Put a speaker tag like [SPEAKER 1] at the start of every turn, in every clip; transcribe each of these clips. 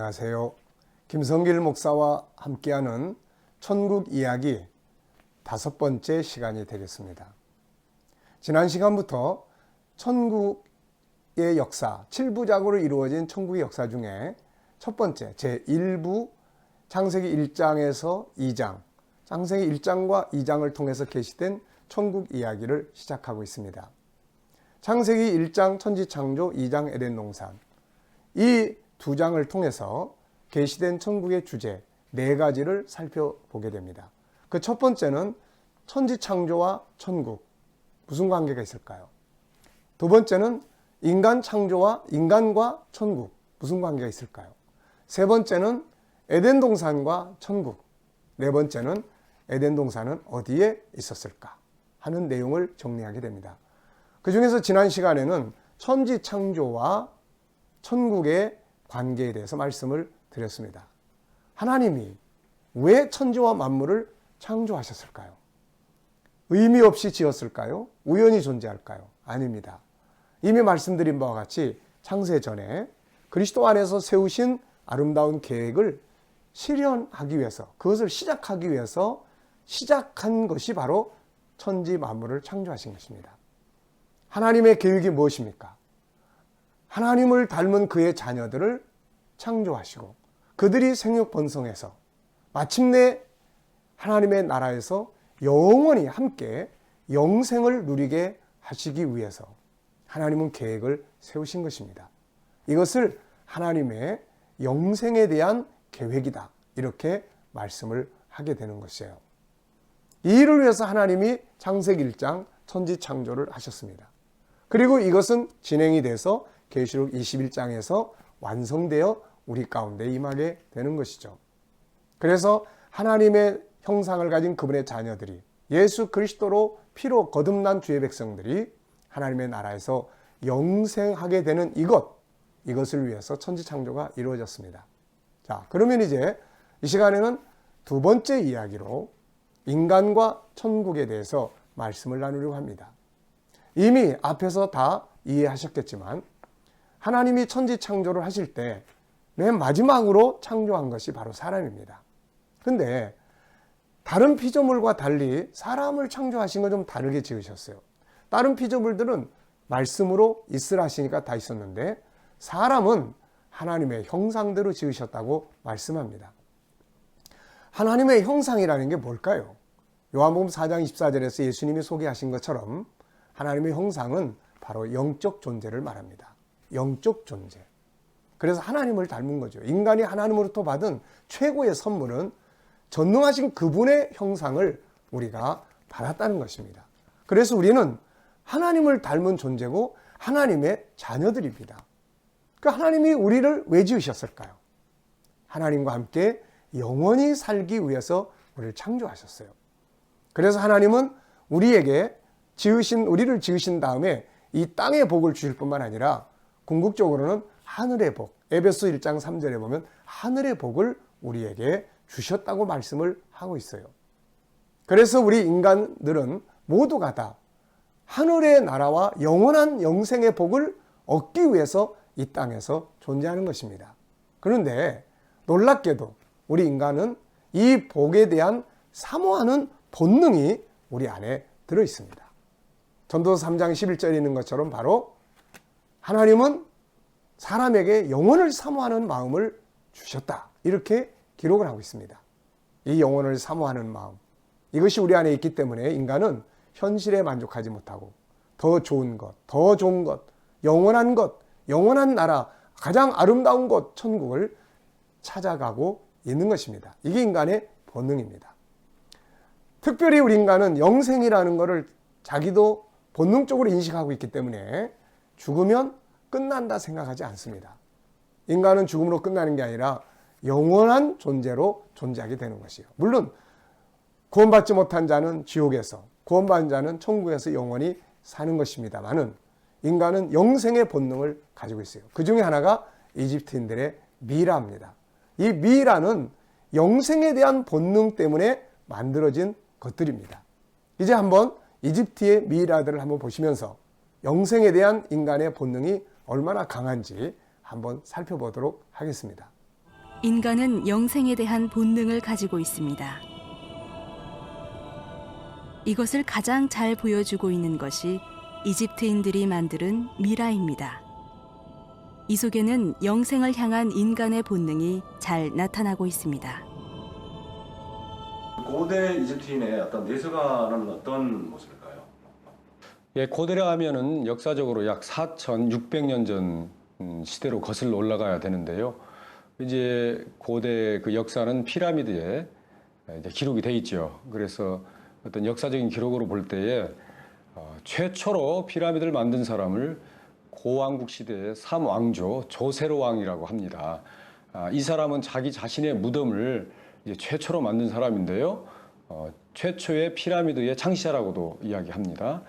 [SPEAKER 1] 안녕하세요. 김성길 목사와 함께하는 천국 이야기 5번째 시간이 되겠습니다. 지난 시간부터 천국의 역사, 7부작으로 이루어진 천국의 역사 중에 첫 번째 제1부 창세기 1장에서 2장, 창세기 1장과 2장을 통해서 계시된 천국 이야기를 시작하고 있습니다. 창세기 1장 천지창조, 2장 에덴 동산, 이 두 장을 통해서 계시된 천국의 주제 4가지를 살펴보게 됩니다. 그 첫 번째는 천지창조와 천국, 무슨 관계가 있을까요? 두 번째는 인간 창조와 인간과 천국, 무슨 관계가 있을까요? 세 번째는 에덴 동산과 천국, 네 번째는 에덴 동산은 어디에 있었을까 하는 내용을 정리하게 됩니다. 그 중에서 지난 시간에는 천지창조와 천국의 관계에 대해서 말씀을 드렸습니다. 하나님이 왜 천지와 만물을 창조하셨을까요? 의미 없이 지었을까요? 우연히 존재할까요? 아닙니다. 이미 말씀드린 바와 같이 창세 전에 그리스도 안에서 세우신 아름다운 계획을 실현하기 위해서, 그것을 시작하기 위해서 시작한 것이 바로 천지 만물을 창조하신 것입니다. 하나님의 계획이 무엇입니까? 하나님을 닮은 그의 자녀들을 창조하시고 그들이 생육 번성해서 마침내 하나님의 나라에서 영원히 함께 영생을 누리게 하시기 위해서 하나님은 계획을 세우신 것입니다. 이것을 하나님의 영생에 대한 계획이다, 이렇게 말씀을 하게 되는 것이에요. 이 일을 위해서 하나님이 창세기 1장 천지창조를 하셨습니다. 그리고 이것은 진행이 돼서 계시록 21장에서 완성되어 우리 가운데 임하게 되는 것이죠. 그래서 하나님의 형상을 가진 그분의 자녀들이, 예수 그리스도로 피로 거듭난 주의 백성들이 하나님의 나라에서 영생하게 되는 이것을 위해서 천지창조가 이루어졌습니다. 자, 그러면 이제 이 시간에는 두 번째 이야기로 인간과 천국에 대해서 말씀을 나누려고 합니다. 이미 앞에서 다 이해하셨겠지만 하나님이 천지창조를 하실 때 맨 마지막으로 창조한 것이 바로 사람입니다. 그런데 다른 피조물과 달리 사람을 창조하신 건 좀 다르게 지으셨어요. 다른 피조물들은 말씀으로 있으라 하시니까 다 있었는데 사람은 하나님의 형상대로 지으셨다고 말씀합니다. 하나님의 형상이라는 게 뭘까요? 요한복음 4장 24절에서 예수님이 소개하신 것처럼 하나님의 형상은 바로 영적 존재를 말합니다. 영적 존재. 그래서 하나님을 닮은 거죠. 인간이 하나님으로부터 받은 최고의 선물은 전능하신 그분의 형상을 우리가 받았다는 것입니다. 그래서 우리는 하나님을 닮은 존재고 하나님의 자녀들입니다. 그러니까 하나님이 우리를 왜 지으셨을까요? 하나님과 함께 영원히 살기 위해서 우리를 창조하셨어요. 그래서 하나님은 우리를 지으신 다음에 이 땅의 복을 주실 뿐만 아니라 궁극적으로는 하늘의 복, 에베소 1장 3절에 보면 하늘의 복을 우리에게 주셨다고 말씀을 하고 있어요. 그래서 우리 인간들은 모두가 다 하늘의 나라와 영원한 영생의 복을 얻기 위해서 이 땅에서 존재하는 것입니다. 그런데 놀랍게도 우리 인간은 이 복에 대한 사모하는 본능이 우리 안에 들어 있습니다. 전도서 3장 11절에 있는 것처럼 바로 하나님은 사람에게 영혼을 사모하는 마음을 주셨다, 이렇게 기록을 하고 있습니다. 이 영혼을 사모하는 마음, 이것이 우리 안에 있기 때문에 인간은 현실에 만족하지 못하고 더 좋은 것, 더 좋은 것, 영원한 것, 영원한 나라, 가장 아름다운 곳, 천국을 찾아가고 있는 것입니다. 이게 인간의 본능입니다. 특별히 우리 인간은 영생이라는 것을 자기도 본능적으로 인식하고 있기 때문에 죽으면 끝난다 생각하지 않습니다. 인간은 죽음으로 끝나는 게 아니라 영원한 존재로 존재하게 되는 것이에요. 물론 구원받지 못한 자는 지옥에서, 구원받은 자는 천국에서 영원히 사는 것입니다만은 인간은 영생의 본능을 가지고 있어요. 그 중에 하나가 이집트인들의 미라입니다. 이 미라는 영생에 대한 본능 때문에 만들어진 것들입니다. 이제 한번 이집트의 미이라들을 한번 보시면서 영생에 대한 인간의 본능이 얼마나 강한지 한번 살펴보도록 하겠습니다.
[SPEAKER 2] 인간은 영생에 대한 본능을 가지고 있습니다. 이것을 가장 잘 보여주고 있는 것이 이집트인들이 만드는 미라입니다. 이 속에는 영생을 향한 인간의 본능이 잘 나타나고 있습니다.
[SPEAKER 3] 고대 이집트인의 어떤 내세관은 어떤 모습일까요?
[SPEAKER 4] 예, 고대라 하면은 역사적으로 약 4,600년 전 시대로 거슬러 올라가야 되는데요. 이제 고대 그 역사는 피라미드에 이제 기록이 돼 있죠. 그래서 어떤 역사적인 기록으로 볼 때에 최초로 피라미드를 만든 사람을 고왕국 시대의 3왕조 조세로 왕이라고 합니다. 이 사람은 자기 자신의 무덤을 이제 최초로 만든 사람인데요. 최초의 피라미드의 창시자라고도 이야기합니다.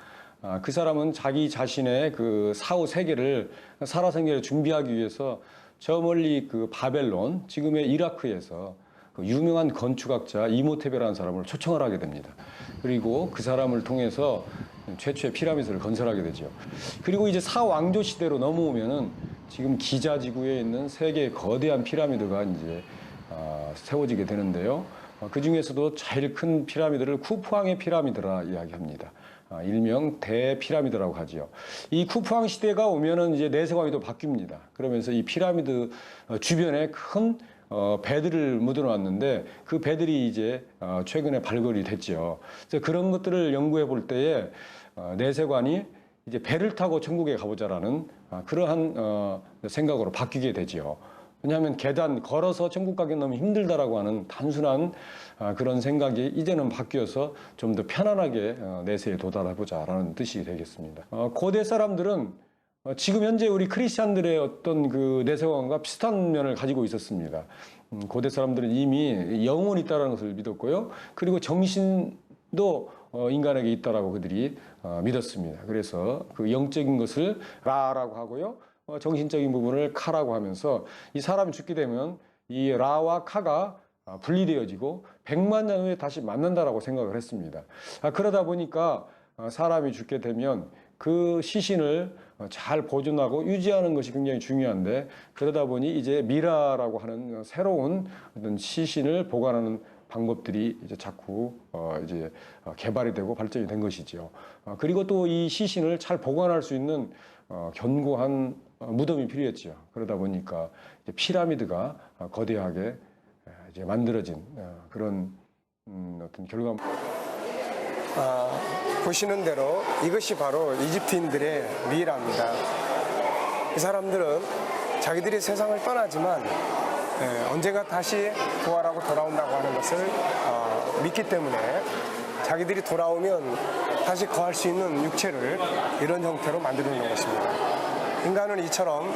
[SPEAKER 4] 그 사람은 자기 자신의 그 사후 세계를 살아생계를 준비하기 위해서 저 멀리 그 바벨론, 지금의 이라크에서 그 유명한 건축학자 이모테베라는 사람을 초청을 하게 됩니다. 그리고 그 사람을 통해서 최초의 피라미드를 건설하게 되죠. 그리고 이제 사왕조 시대로 넘어오면은 지금 기자 지구에 있는 세 개의 거대한 피라미드가 이제 세워지게 되는데요. 그 중에서도 제일 큰 피라미드를 쿠푸왕의 피라미드라 이야기합니다. 일명 대피라미드라고 하지요. 이 쿠푸왕 시대가 오면은 이제 내세관이 또 바뀝니다. 그러면서 이 피라미드 주변에 큰 배들을 묻어놨는데 그 배들이 이제 최근에 발굴이 됐죠. 그래서 그런 것들을 연구해 볼 때에 내세관이 이제 배를 타고 천국에 가보자라는 그러한 생각으로 바뀌게 되지요. 왜냐하면 계단 걸어서 천국 가기 너무 힘들다라고 하는 단순한 그런 생각이 이제는 바뀌어서 좀 더 편안하게 내세에 도달해보자라는 뜻이 되겠습니다. 고대 사람들은 지금 현재 우리 크리스찬들의 어떤 그 내세관과 비슷한 면을 가지고 있었습니다. 고대 사람들은 이미 영혼이 있다는 것을 믿었고요. 그리고 정신도 인간에게 있다라고 그들이 믿었습니다. 그래서 그 영적인 것을 라라고 하고요. 정신적인 부분을 카라고 하면서 이 사람이 죽게 되면 이 라와 카가 분리되어지고 100만 년 후에 다시 만난다라고 생각을 했습니다. 그러다 보니까 사람이 죽게 되면 그 시신을 잘 보존하고 유지하는 것이 굉장히 중요한데, 그러다 보니 이제 미라라고 하는 새로운 어떤 시신을 보관하는 방법들이 이제 자꾸 이제 개발이 되고 발전이 된 것이죠. 그리고 또 이 시신을 잘 보관할 수 있는 견고한 무덤이 필요했죠. 그러다 보니까 이제 피라미드가 거대하게 이제 만들어진 그런 어떤 결과.
[SPEAKER 1] 보시는 대로 이것이 바로 이집트인들의 미라입니다. 이 사람들은 자기들이 세상을 떠나지만 언젠가 다시 부활하고 돌아온다고 하는 것을 믿기 때문에 자기들이 돌아오면 다시 거할 수 있는 육체를 이런 형태로 만들어 놓은 것입니다. 인간은 이처럼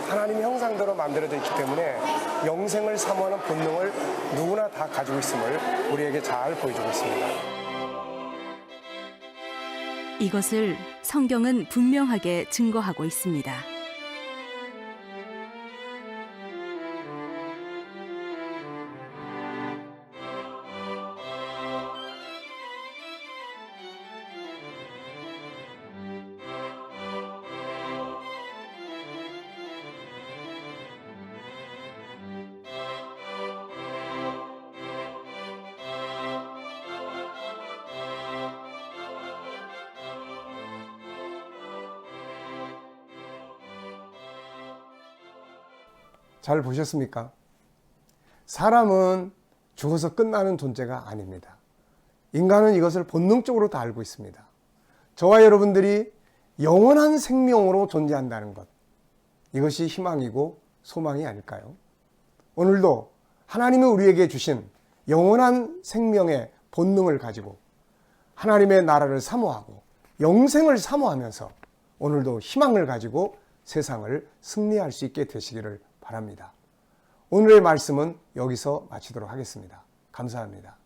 [SPEAKER 1] 하나님의 형상대로 만들어져 있기 때문에 영생을 사모하는 본능을 누구나 다 가지고 있음을 우리에게 잘 보여주고 있습니다.
[SPEAKER 2] 이것을 성경은 분명하게 증거하고 있습니다.
[SPEAKER 1] 잘 보셨습니까? 사람은 죽어서 끝나는 존재가 아닙니다. 인간은 이것을 본능적으로 다 알고 있습니다. 저와 여러분들이 영원한 생명으로 존재한다는 것, 이것이 희망이고 소망이 아닐까요? 오늘도 하나님이 우리에게 주신 영원한 생명의 본능을 가지고 하나님의 나라를 사모하고 영생을 사모하면서 오늘도 희망을 가지고 세상을 승리할 수 있게 되시기를 바랍니다. 오늘의 말씀은 여기서 마치도록 하겠습니다. 감사합니다.